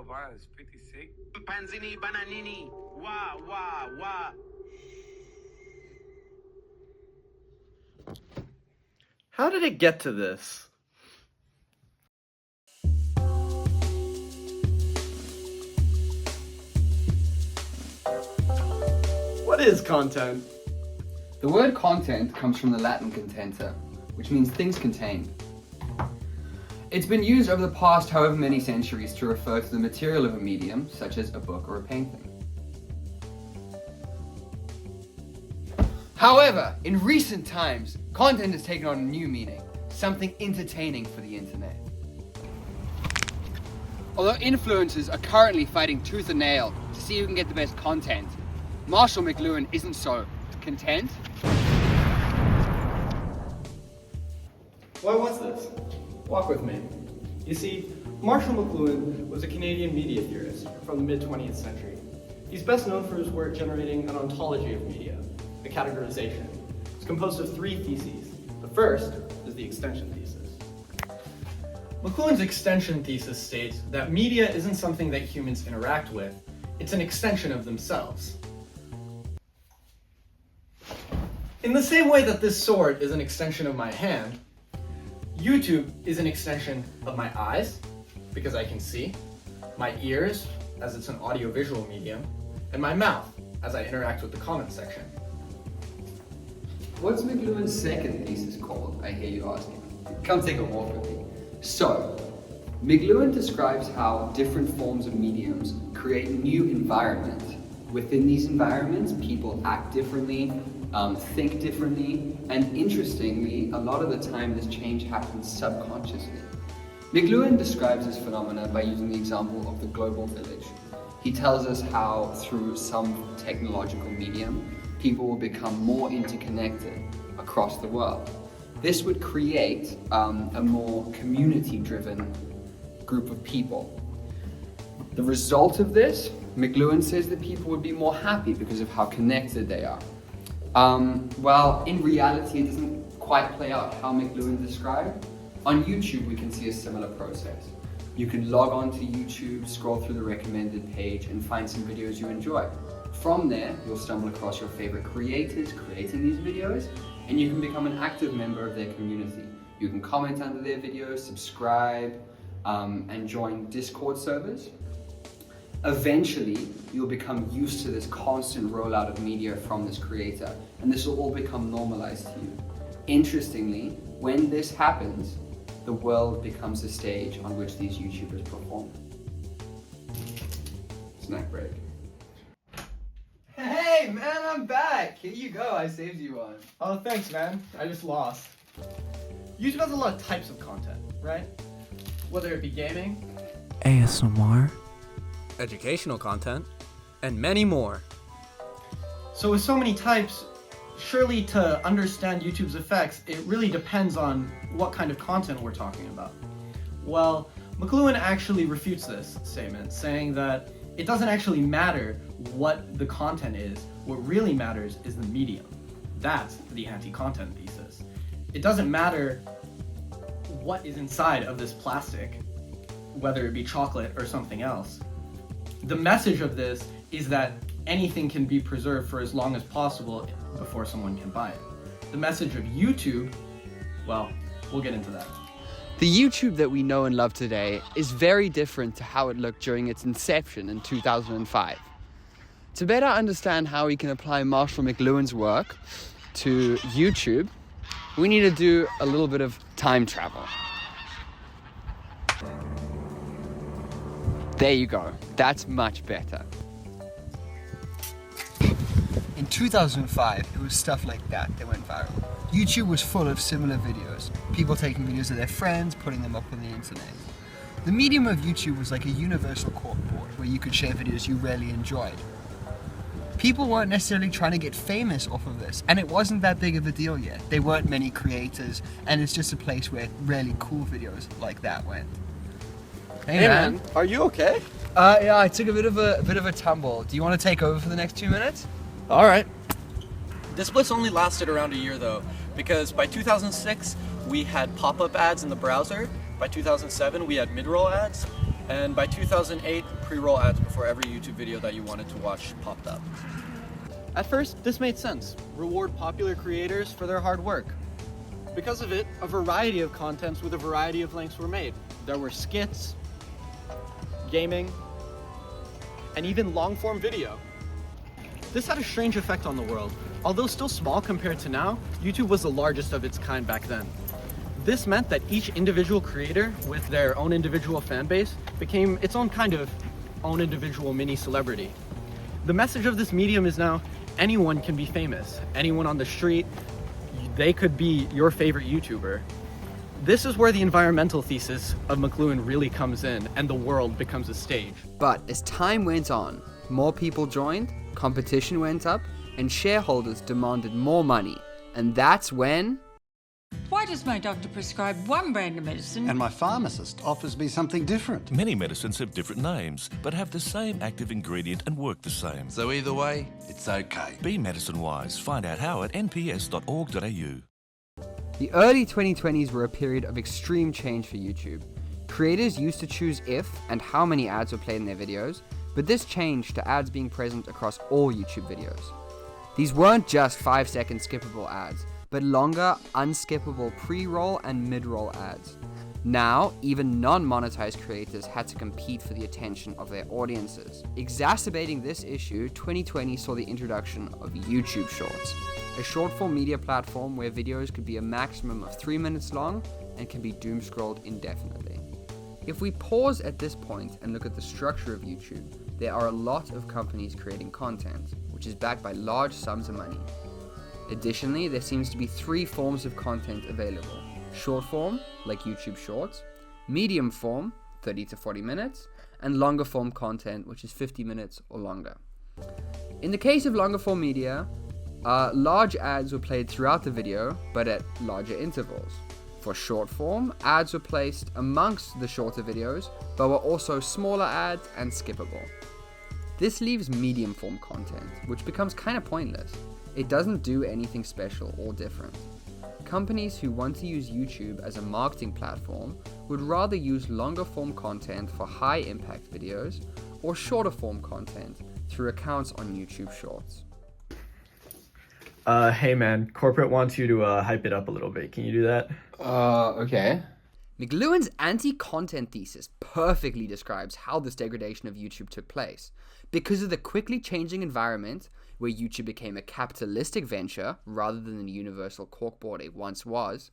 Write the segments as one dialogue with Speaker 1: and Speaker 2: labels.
Speaker 1: wow, it's pretty sick.
Speaker 2: Panzini, bananini, wah, wah, wah.
Speaker 3: How did it get to this? What is content?
Speaker 4: The word content comes from the Latin contenta, which means things contained. It's been used over the past however many centuries to refer to the material of a medium, such as a book or a painting. However, in recent times, content has taken on a new meaning, something entertaining for the internet. Although influencers are currently fighting tooth and nail to see who can get the best content, Marshall McLuhan isn't so content.
Speaker 3: Why was this? Walk with me. You see, Marshall McLuhan was a Canadian media theorist from the mid-20th century. He's best known for his work generating an ontology of media, the categorization. It's composed of 3 theses. The first is the extension thesis. McLuhan's extension thesis states that media isn't something that humans interact with, it's an extension of themselves. In the same way that this sword is an extension of my hand, YouTube is an extension of my eyes, because I can see, my ears, as it's an audiovisual medium, and my mouth, as I interact with the comment section.
Speaker 4: What's McLuhan's second thesis called, I hear you asking? Come take a walk with me. So, McLuhan describes how different forms of mediums create new environments. Within these environments, people act differently, think differently, and interestingly, a lot of the time this change happens subconsciously. McLuhan describes this phenomena by using the example of the global village. He tells us how through some technological medium, people will become more interconnected across the world. This would create a more community-driven group of people. The result of this, McLuhan says that people would be more happy because of how connected they are. Well, in reality, it doesn't quite play out how McLuhan described. On YouTube, we can see a similar process. You can log on to YouTube, scroll through the recommended page, and find some videos you enjoy. From there, you'll stumble across your favorite creators creating these videos, and you can become an active member of their community. You can comment under their videos, subscribe, and join Discord servers. Eventually, you'll become used to this constant rollout of media from this creator, and this will all become normalized to you. Interestingly, when this happens, the world becomes a stage on which these YouTubers perform. Snack break. Hey man, I'm back! Here you go, I saved you one.
Speaker 3: Oh, thanks man, I just lost. YouTube has a lot of types of content, right? Whether it be gaming,
Speaker 5: ASMR, educational content, and many more.
Speaker 3: So with so many types, surely to understand YouTube's effects, it really depends on what kind of content we're talking about. Well, McLuhan actually refutes this statement, saying that it doesn't actually matter what the content is. What really matters is the medium. That's the anti-content thesis. It doesn't matter what is inside of this plastic, whether it be chocolate or something else. The message of this is that anything can be preserved for as long as possible before someone can buy it. The message of YouTube, well, we'll get into that.
Speaker 4: The YouTube that we know and love today is very different to how it looked during its inception in 2005. To better understand how we can apply Marshall McLuhan's work to YouTube, we need to do a little bit of time travel. There you go, that's much better. In 2005, it was stuff like that went viral. YouTube was full of similar videos. People taking videos of their friends, putting them up on the internet. The medium of YouTube was like a universal corkboard where you could share videos you really enjoyed. People weren't necessarily trying to get famous off of this, and it wasn't that big of a deal yet. There weren't many creators, and it's just a place where really cool videos like that went. Hey man,
Speaker 3: are you okay?
Speaker 4: Yeah, I took a bit of a tumble. Do you want to take over for the next 2 minutes?
Speaker 3: All right. This blitz only lasted around a year though, because by 2006 we had pop-up ads in the browser. By 2007 we had mid-roll ads, And by 2008, pre-roll ads before every YouTube video that you wanted to watch popped up. At first, this made sense. Reward popular creators for their hard work. Because of it, a variety of contents with a variety of lengths were made. There were skits, gaming, and even long-form video. This had a strange effect on the world. Although still small compared to now, YouTube was the largest of its kind back then. This meant that each individual creator with their own individual fan base became its own kind of own individual mini celebrity. The message of this medium is now anyone can be famous. Anyone on the street, they could be your favorite YouTuber. This is where the environmental thesis of McLuhan really comes in and the world becomes a stage.
Speaker 4: But as time went on, more people joined, competition went up, and shareholders demanded more money. And that's when...
Speaker 1: Why does my doctor prescribe one brand of medicine?
Speaker 6: And my pharmacist offers me something different.
Speaker 7: Many medicines have different names, but have the same active ingredient and work the same.
Speaker 6: So either way, it's okay.
Speaker 7: Be medicine wise. Find out how at nps.org.au.
Speaker 4: The early 2020s were a period of extreme change for YouTube. Creators used to choose if and how many ads were played in their videos, but this changed to ads being present across all YouTube videos. These weren't just 5-second skippable ads, but longer, unskippable pre-roll and mid-roll ads. Now, even non-monetized creators had to compete for the attention of their audiences. Exacerbating this issue, 2020 saw the introduction of YouTube Shorts, a short-form media platform where videos could be a maximum of 3 minutes long and can be doom-scrolled indefinitely. If we pause at this point and look at the structure of YouTube, there are a lot of companies creating content, which is backed by large sums of money. Additionally, there seems to be 3 forms of content available. Short form, like YouTube Shorts, medium form, 30 to 40 minutes, and longer form content, which is 50 minutes or longer. In the case of longer form media, large ads were played throughout the video, but at larger intervals. For short form, ads were placed amongst the shorter videos, but were also smaller ads and skippable. This leaves medium form content, which becomes kind of pointless. It doesn't do anything special or different. Companies who want to use YouTube as a marketing platform would rather use longer form content for high impact videos or shorter form content through accounts on YouTube Shorts.
Speaker 3: Hey man, corporate wants you to hype it up a little bit. Can you do that?
Speaker 4: Okay. McLuhan's anti-content thesis perfectly describes how this degradation of YouTube took place. Because of the quickly changing environment, where YouTube became a capitalistic venture rather than the universal corkboard it once was,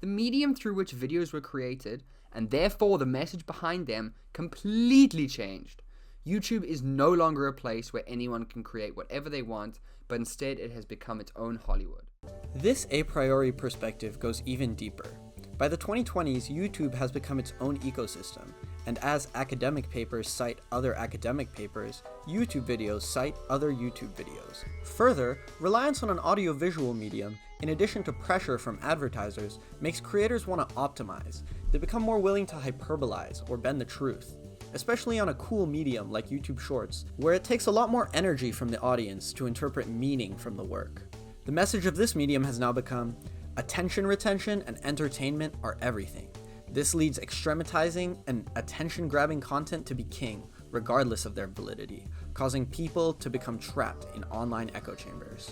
Speaker 4: the medium through which videos were created, and therefore the message behind them, completely changed. YouTube is no longer a place where anyone can create whatever they want, but instead it has become its own Hollywood.
Speaker 5: This a priori perspective goes even deeper. By the 2020s, YouTube has become its own ecosystem, and as academic papers cite other academic papers, YouTube videos cite other YouTube videos. Further, reliance on an audio-visual medium, in addition to pressure from advertisers, makes creators want to optimize. They become more willing to hyperbolize or bend the truth, especially on a cool medium like YouTube Shorts, where it takes a lot more energy from the audience to interpret meaning from the work. The message of this medium has now become, attention retention and entertainment are everything. This leads extrematizing and attention-grabbing content to be king, regardless of their validity, causing people to become trapped in online echo chambers.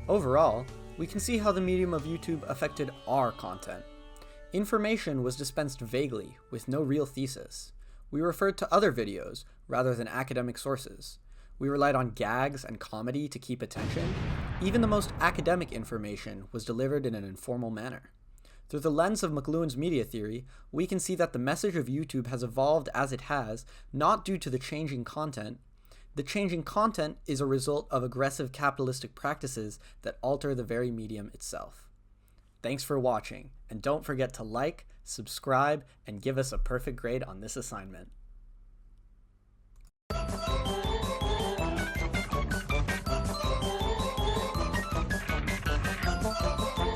Speaker 5: Overall, we can see how the medium of YouTube affected our content. Information was dispensed vaguely, with no real thesis. We referred to other videos, rather than academic sources. We relied on gags and comedy to keep attention. Even the most academic information was delivered in an informal manner. Through the lens of McLuhan's media theory, we can see that the message of YouTube has evolved as it has, not due to the changing content. The changing content is a result of aggressive capitalistic practices that alter the very medium itself. Thanks for watching, and don't forget to like, subscribe, and give us a perfect grade on this assignment.